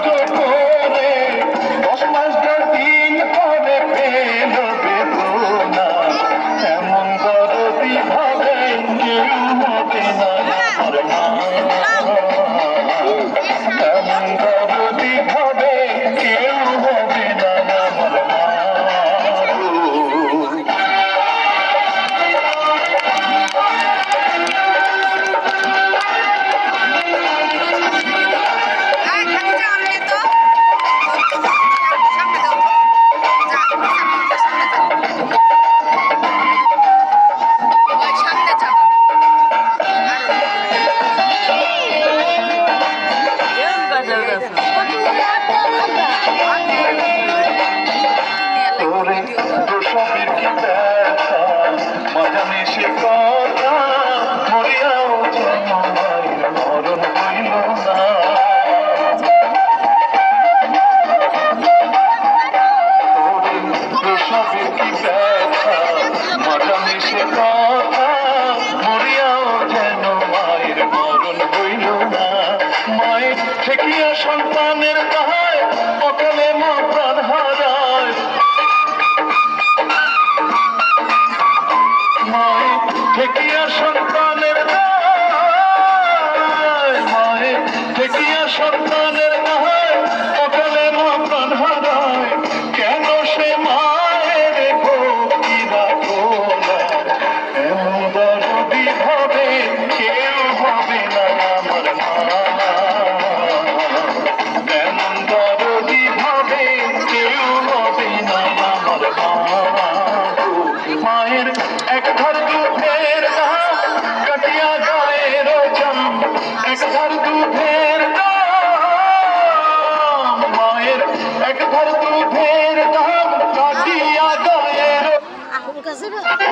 কষ্ট করে 10 মাস 10 দিন পরে পেল বেদনা এমন দরদি ভাবে কেউ হবে না আমার মা এমন দরদি ভাবে কেউ হবে না আমার মা সবের কি ব্যথা মাঝানে সে কথা মরিয়াও যেন মায়ের মরণ হইল না সবের কি ব্যথা মাঝানে সে কথা মরিয়াও যেন মায়ের মরণ হইল না মায়ের ঠেকিয়া সন্তানের দায় অকালে মা প্রাণ হারায় মায়ের ঠেকিয়া সন্তানের দায় মায়ের ঠেকিয়া সন্তানের দায় অকালে মা প্রাণ হারায় কেন সে মায়ের ভক্তি রাখো না এমন দরদি ভাবে কেউ হবে না আমার মা এমন দরদি ভাবে কেউ হবে না আমার মা মায়ের এক ধার দুধের দাম কাটিয়া গায়ের চাম এক ধার দুধের দাম মায়ের এক ধার দুধের দাম কাটিয়া গায়ের